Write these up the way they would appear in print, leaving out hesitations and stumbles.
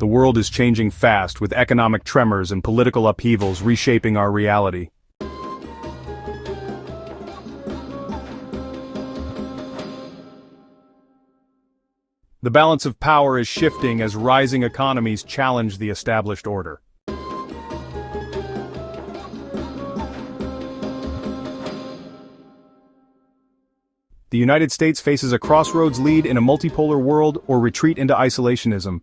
The world is changing fast, with economic tremors and political upheavals reshaping our reality. The balance of power is shifting as rising economies challenge the established order. The United States faces a crossroads: lead in a multipolar world or retreat into isolationism.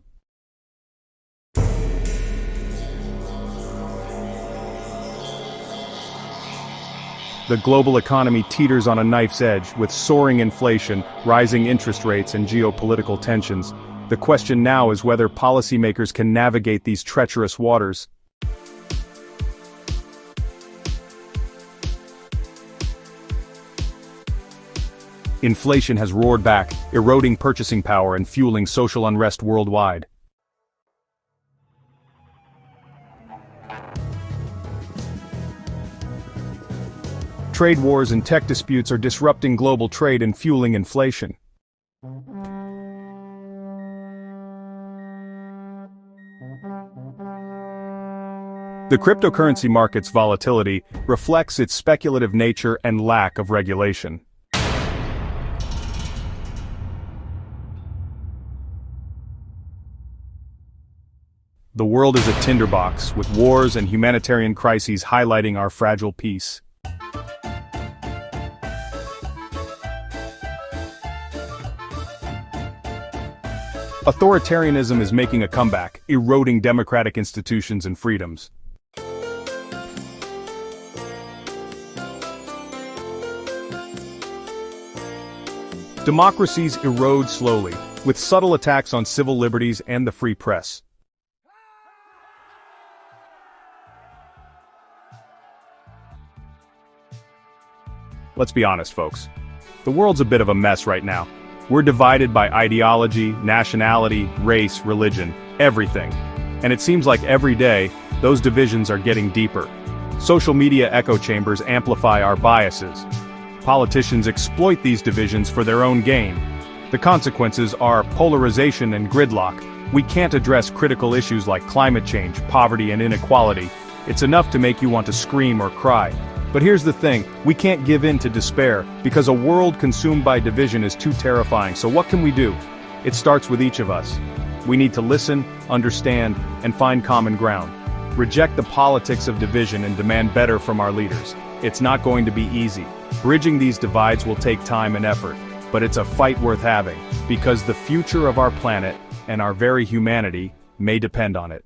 The global economy teeters on a knife's edge, with soaring inflation, rising interest rates, and geopolitical tensions. The question now is whether policymakers can navigate these treacherous waters. Inflation has roared back, eroding purchasing power and fueling social unrest worldwide. Trade wars and tech disputes are disrupting global trade and fueling inflation. The cryptocurrency market's volatility reflects its speculative nature and lack of regulation. The world is a tinderbox, with wars and humanitarian crises highlighting our fragile peace. Authoritarianism is making a comeback, eroding democratic institutions and freedoms. Democracies erode slowly, with subtle attacks on civil liberties and the free press. Let's be honest, folks. The world's a bit of a mess right now. We're divided by ideology, nationality, race, religion, everything. And it seems like every day, those divisions are getting deeper. Social media echo chambers amplify our biases. Politicians exploit these divisions for their own gain. The consequences are polarization and gridlock. We can't address critical issues like climate change, poverty, and inequality. It's enough to make you want to scream or cry. But here's the thing, we can't give in to despair, because a world consumed by division is too terrifying. So what can we do? It starts with each of us. We need to listen, understand, and find common ground. Reject the politics of division and demand better from our leaders. It's not going to be easy. Bridging these divides will take time and effort, but it's a fight worth having, because the future of our planet, and our very humanity, may depend on it.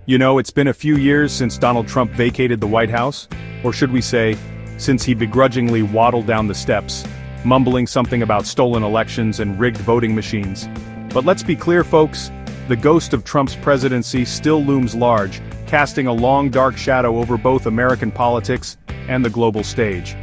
You know, it's been a few years since Donald Trump vacated the White House, or should we say, since he begrudgingly waddled down the steps, mumbling something about stolen elections and rigged voting machines. But let's be clear, folks, the ghost of Trump's presidency still looms large, casting a long dark shadow over both American politics and the global stage.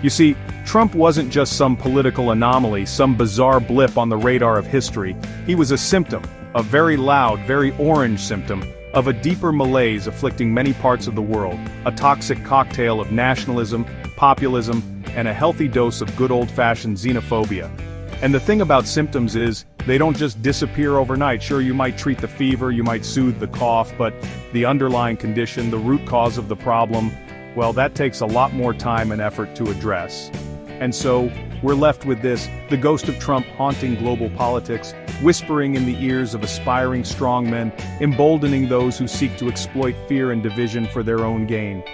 You see, Trump wasn't just some political anomaly, some bizarre blip on the radar of history. He was a symptom, a very loud, very orange symptom, of a deeper malaise afflicting many parts of the world, a toxic cocktail of nationalism, populism, and a healthy dose of good old-fashioned xenophobia. And the thing about symptoms is, they don't just disappear overnight. Sure, you might treat the fever, you might soothe the cough, but the underlying condition, the root cause of the problem, well, that takes a lot more time and effort to address. And so, we're left with this, the ghost of Trump haunting global politics, whispering in the ears of aspiring strongmen, emboldening those who seek to exploit fear and division for their own gain.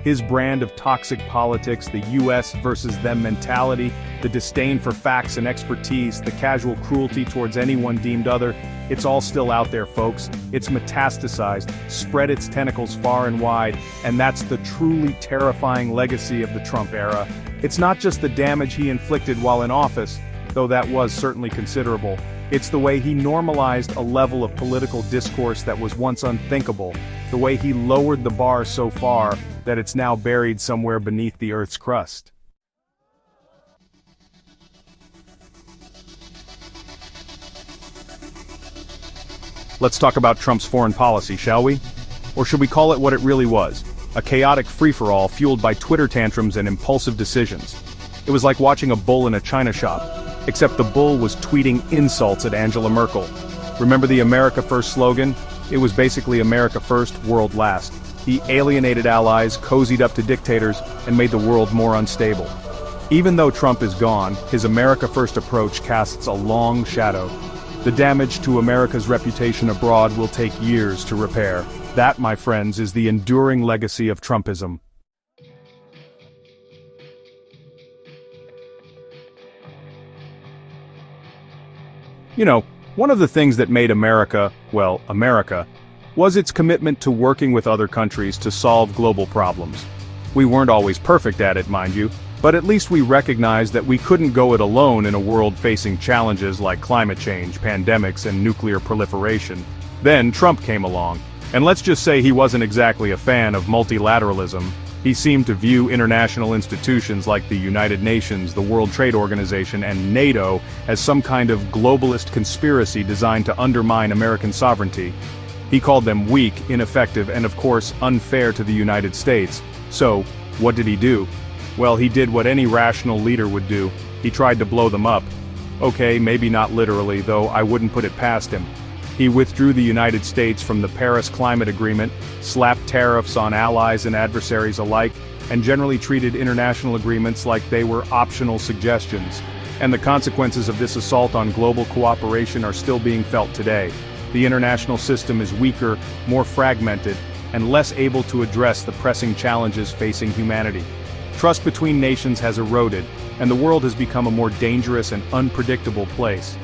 His brand of toxic politics, the US versus them mentality, the disdain for facts and expertise, the casual cruelty towards anyone deemed other, it's all still out there, folks. It's metastasized, spread its tentacles far and wide, and that's the truly terrifying legacy of the Trump era. It's not just the damage he inflicted while in office, though that was certainly considerable. It's the way he normalized a level of political discourse that was once unthinkable, the way he lowered the bar so far that it's now buried somewhere beneath the Earth's crust. Let's talk about Trump's foreign policy, shall we? Or should we call it what it really was? A chaotic free-for-all fueled by Twitter tantrums and impulsive decisions. It was like watching a bull in a china shop, except the bull was tweeting insults at Angela Merkel. Remember the America First slogan? It was basically America First, World Last. He alienated allies, cozied up to dictators, and made the world more unstable. Even though Trump is gone, his America First approach casts a long shadow. The damage to America's reputation abroad will take years to repair. That, my friends, is the enduring legacy of Trumpism. You know, one of the things that made America, well, America, was its commitment to working with other countries to solve global problems. We weren't always perfect at it, mind you, but at least we recognized that we couldn't go it alone in a world facing challenges like climate change, pandemics, and nuclear proliferation. Then Trump came along, and let's just say he wasn't exactly a fan of multilateralism. He seemed to view international institutions like the United Nations, the World Trade Organization, and NATO as some kind of globalist conspiracy designed to undermine American sovereignty. He called them weak, ineffective, and of course unfair to the United States. So, what did he do? Well, he did what any rational leader would do. He tried to blow them up. Okay, maybe not literally, though I wouldn't put it past him. He withdrew the United States from the Paris Climate Agreement, slapped tariffs on allies and adversaries alike, and generally treated international agreements like they were optional suggestions. And the consequences of this assault on global cooperation are still being felt today. The international system is weaker, more fragmented, and less able to address the pressing challenges facing humanity. Trust between nations has eroded, and the world has become a more dangerous and unpredictable place.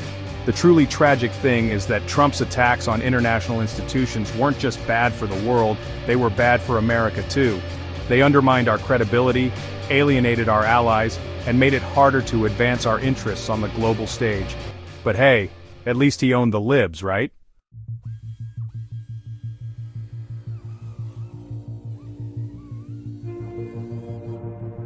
The truly tragic thing is that Trump's attacks on international institutions weren't just bad for the world, they were bad for America too. They undermined our credibility, alienated our allies, and made it harder to advance our interests on the global stage. But hey, at least he owned the libs, right?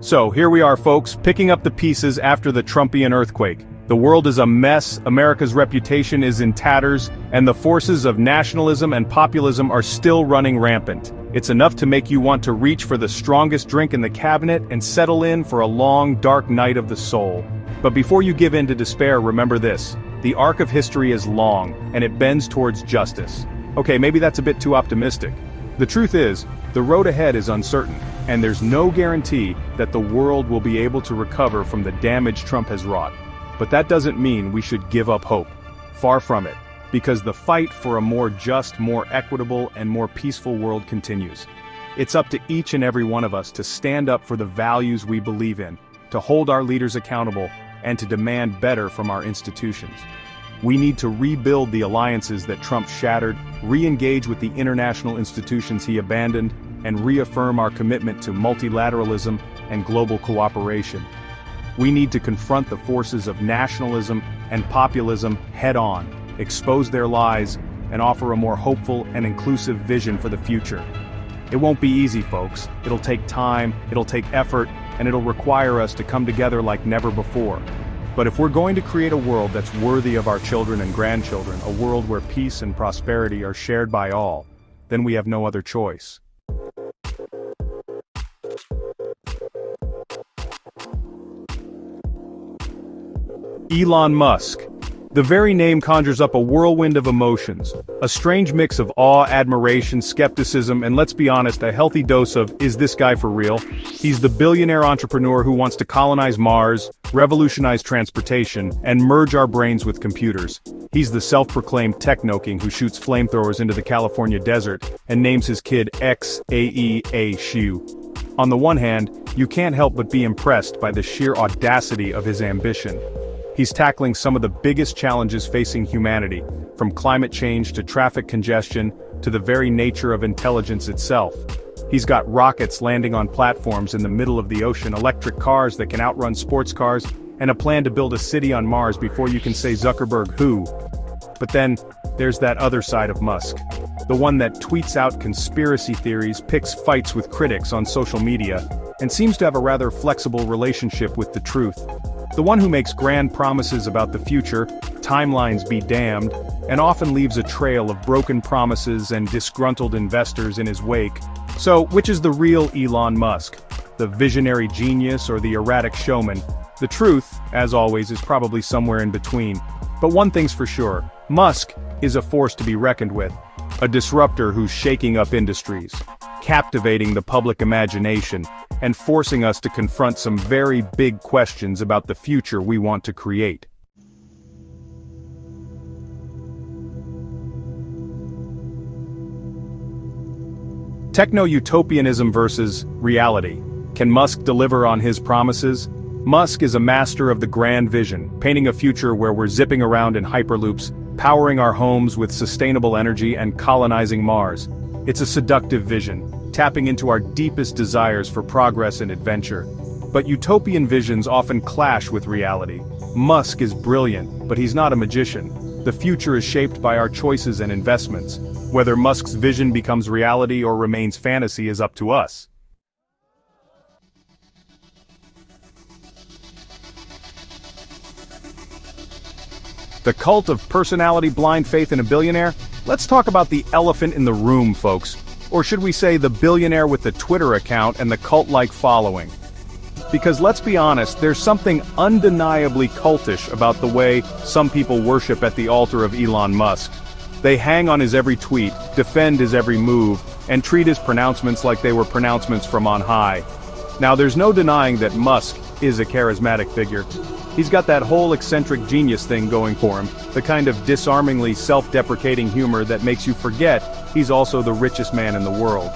So, here we are folks, picking up the pieces after the Trumpian earthquake. The world is a mess, America's reputation is in tatters, and the forces of nationalism and populism are still running rampant. It's enough to make you want to reach for the strongest drink in the cabinet and settle in for a long, dark night of the soul. But before you give in to despair, remember this. The arc of history is long, and it bends towards justice. Okay, maybe that's a bit too optimistic. The truth is, the road ahead is uncertain, and there's no guarantee that the world will be able to recover from the damage Trump has wrought. But that doesn't mean we should give up hope. Far from it, because the fight for a more just, more equitable, and more peaceful world continues. It's up to each and every one of us to stand up for the values we believe in, to hold our leaders accountable, and to demand better from our institutions. We need to rebuild the alliances that Trump shattered, re-engage with the international institutions he abandoned, and reaffirm our commitment to multilateralism and global cooperation. We need to confront the forces of nationalism and populism head-on, expose their lies, and offer a more hopeful and inclusive vision for the future. It won't be easy, folks. It'll take time, it'll take effort, and it'll require us to come together like never before. But if we're going to create a world that's worthy of our children and grandchildren, a world where peace and prosperity are shared by all, then we have no other choice. Elon Musk. The very name conjures up a whirlwind of emotions, a strange mix of awe, admiration, skepticism, and let's be honest, a healthy dose of, is this guy for real? He's the billionaire entrepreneur who wants to colonize Mars, revolutionize transportation, and merge our brains with computers. He's the self-proclaimed techno-king who shoots flamethrowers into the California desert and names his kid X-A-E-A-Shu. On the one hand, you can't help but be impressed by the sheer audacity of his ambition. He's tackling some of the biggest challenges facing humanity, from climate change to traffic congestion to the very nature of intelligence itself. He's got rockets landing on platforms in the middle of the ocean, electric cars that can outrun sports cars, and a plan to build a city on Mars before you can say Zuckerberg who. But then, there's that other side of Musk. The one that tweets out conspiracy theories, picks fights with critics on social media, and seems to have a rather flexible relationship with the truth. The one who makes grand promises about the future, timelines be damned, and often leaves a trail of broken promises and disgruntled investors in his wake. So, which is the real Elon Musk? The visionary genius or the erratic showman? The truth, as always, is probably somewhere in between. But one thing's for sure, Musk is a force to be reckoned with. A disruptor who's shaking up industries, captivating the public imagination, and forcing us to confront some very big questions about the future we want to create. Techno-utopianism versus reality. Can Musk deliver on his promises? Musk is a master of the grand vision, painting a future where we're zipping around in hyperloops, powering our homes with sustainable energy and colonizing Mars. It's a seductive vision, tapping into our deepest desires for progress and adventure. But utopian visions often clash with reality. Musk is brilliant, but he's not a magician. The future is shaped by our choices and investments. Whether Musk's vision becomes reality or remains fantasy is up to us. The cult of personality, blind faith in a billionaire? Let's talk about the elephant in the room, folks. Or should we say the billionaire with the Twitter account and the cult-like following? Because let's be honest, there's something undeniably cultish about the way some people worship at the altar of Elon Musk. They hang on his every tweet, defend his every move, and treat his pronouncements like they were pronouncements from on high. Now there's no denying that Musk is a charismatic figure. He's got that whole eccentric genius thing going for him, the kind of disarmingly self-deprecating humor that makes you forget he's also the richest man in the world.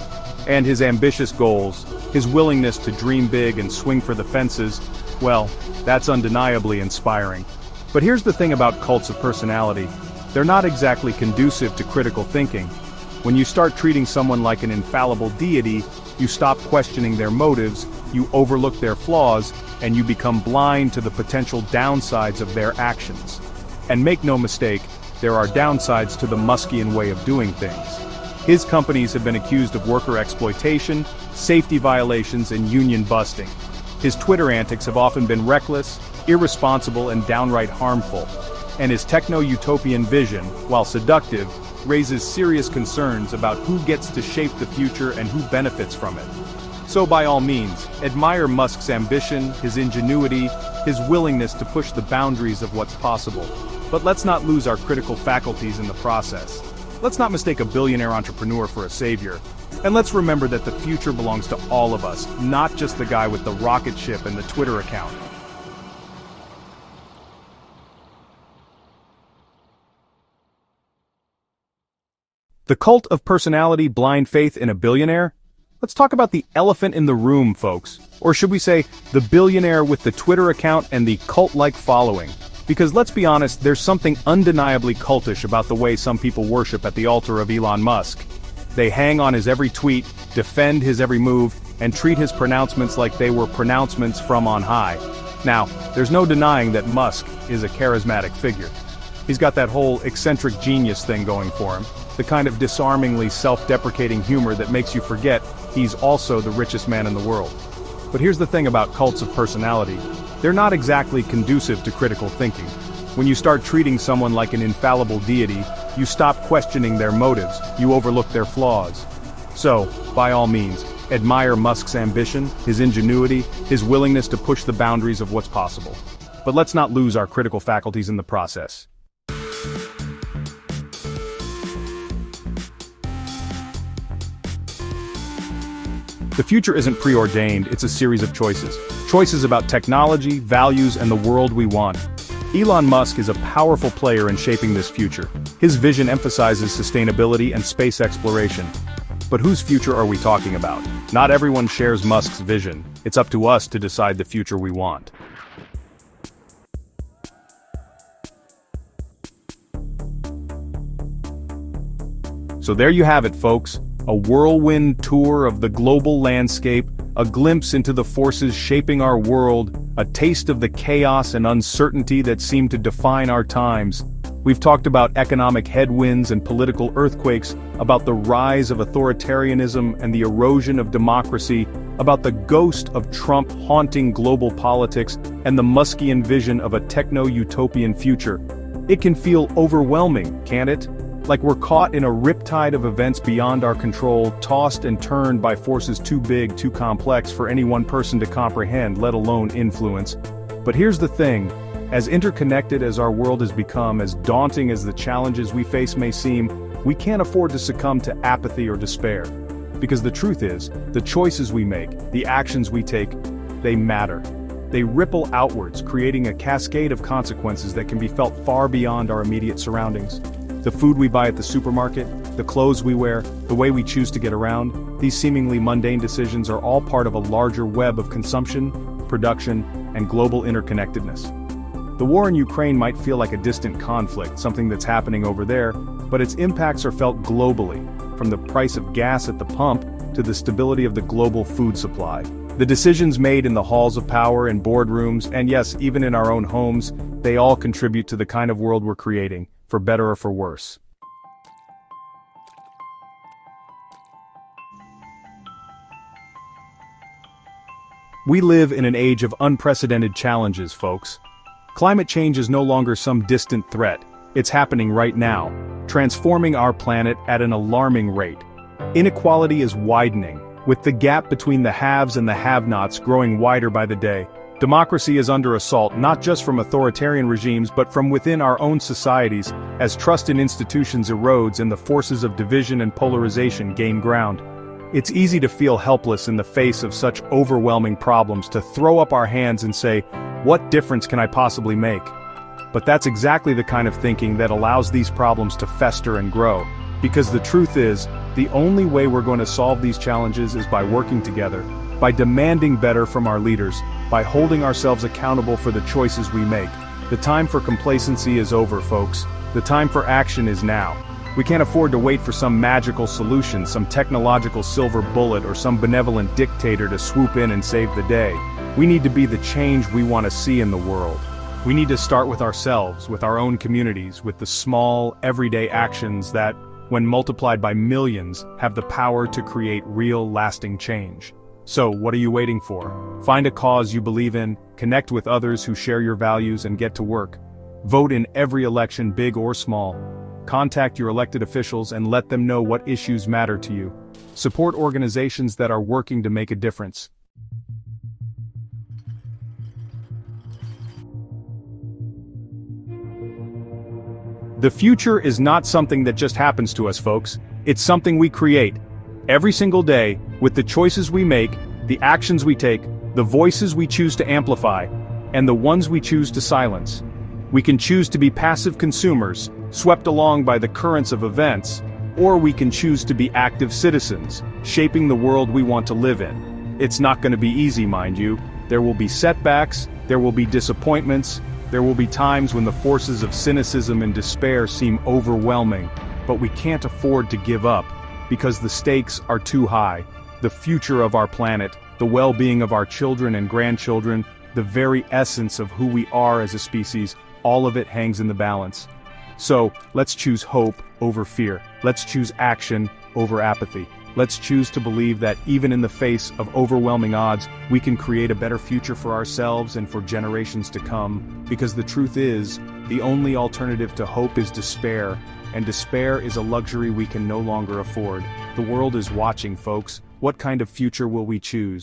And his ambitious goals, his willingness to dream big and swing for the fences, well, that's undeniably inspiring. But here's the thing about cults of personality. They're not exactly conducive to critical thinking. When you start treating someone like an infallible deity, you stop questioning their motives, you overlook their flaws, and you become blind to the potential downsides of their actions. And make no mistake, there are downsides to the Muskian way of doing things. His companies have been accused of worker exploitation, safety violations, and union busting. His Twitter antics have often been reckless, irresponsible, and downright harmful. And his techno-utopian vision, while seductive, raises serious concerns about who gets to shape the future and who benefits from it. So by all means, admire Musk's ambition, his ingenuity, his willingness to push the boundaries of what's possible. But let's not lose our critical faculties in the process. Let's not mistake a billionaire entrepreneur for a savior. And let's remember that the future belongs to all of us, not just the guy with the rocket ship and the Twitter account. The cult of personality, blind faith in a billionaire? Let's talk about the elephant in the room, folks. Or should we say, the billionaire with the Twitter account and the cult-like following. Because let's be honest, there's something undeniably cultish about the way some people worship at the altar of Elon Musk. They hang on his every tweet, defend his every move, and treat his pronouncements like they were pronouncements from on high. Now, there's no denying that Musk is a charismatic figure. He's got that whole eccentric genius thing going for him, the kind of disarmingly self-deprecating humor that makes you forget he's also the richest man in the world. But here's the thing about cults of personality. They're not exactly conducive to critical thinking. When you start treating someone like an infallible deity, you stop questioning their motives, you overlook their flaws. So, by all means, admire Musk's ambition, his ingenuity, his willingness to push the boundaries of what's possible. But let's not lose our critical faculties in the process. The future isn't preordained, it's a series of choices. Choices about technology, values, and the world we want. Elon Musk is a powerful player in shaping this future. His vision emphasizes sustainability and space exploration. But whose future are we talking about? Not everyone shares Musk's vision. It's up to us to decide the future we want. So there you have it, folks. A whirlwind tour of the global landscape, a glimpse into the forces shaping our world, a taste of the chaos and uncertainty that seem to define our times. We've talked about economic headwinds and political earthquakes, about the rise of authoritarianism and the erosion of democracy, about the ghost of Trump haunting global politics, and the Muskian vision of a techno-utopian future. It can feel overwhelming, can't it? Like we're caught in a riptide of events beyond our control, tossed and turned by forces too big, too complex for any one person to comprehend, let alone influence. But here's the thing, as interconnected as our world has become, as daunting as the challenges we face may seem, we can't afford to succumb to apathy or despair. Because the truth is, the choices we make, the actions we take, they matter. They ripple outwards, creating a cascade of consequences that can be felt far beyond our immediate surroundings. The food we buy at the supermarket, the clothes we wear, the way we choose to get around, these seemingly mundane decisions are all part of a larger web of consumption, production, and global interconnectedness. The war in Ukraine might feel like a distant conflict, something that's happening over there, but its impacts are felt globally, from the price of gas at the pump to the stability of the global food supply. The decisions made in the halls of power and boardrooms, and yes, even in our own homes, they all contribute to the kind of world we're creating, for better or for worse. We live in an age of unprecedented challenges, folks. Climate change is no longer some distant threat. It's happening right now, transforming our planet at an alarming rate. Inequality is widening, with the gap between the haves and the have-nots growing wider by the day. Democracy is under assault not just from authoritarian regimes but from within our own societies, as trust in institutions erodes and the forces of division and polarization gain ground. It's easy to feel helpless in the face of such overwhelming problems, to throw up our hands and say, "What difference can I possibly make?" But that's exactly the kind of thinking that allows these problems to fester and grow. Because the truth is, the only way we're going to solve these challenges is by working together, by demanding better from our leaders, by holding ourselves accountable for the choices we make. The time for complacency is over, folks. The time for action is now. We can't afford to wait for some magical solution, some technological silver bullet, or some benevolent dictator to swoop in and save the day. We need to be the change we want to see in the world. We need to start with ourselves, with our own communities, with the small, everyday actions that, when multiplied by millions, have the power to create real, lasting change. So, what are you waiting for? Find a cause you believe in, connect with others who share your values, and get to work. Vote in every election, big or small. Contact your elected officials and let them know what issues matter to you. Support organizations that are working to make a difference. The future is not something that just happens to us, folks. It's something we create. Every single day, with the choices we make, the actions we take, the voices we choose to amplify, and the ones we choose to silence. We can choose to be passive consumers, swept along by the currents of events, or we can choose to be active citizens, shaping the world we want to live in. It's not going to be easy, mind you. There will be setbacks, there will be disappointments, there will be times when the forces of cynicism and despair seem overwhelming, but we can't afford to give up, because the stakes are too high. The future of our planet, the well-being of our children and grandchildren, the very essence of who we are as a species, all of it hangs in the balance. So, let's choose hope over fear. Let's choose action over apathy. Let's choose to believe that even in the face of overwhelming odds, we can create a better future for ourselves and for generations to come. Because the truth is, the only alternative to hope is despair, and despair is a luxury we can no longer afford. The world is watching, folks. What kind of future will we choose?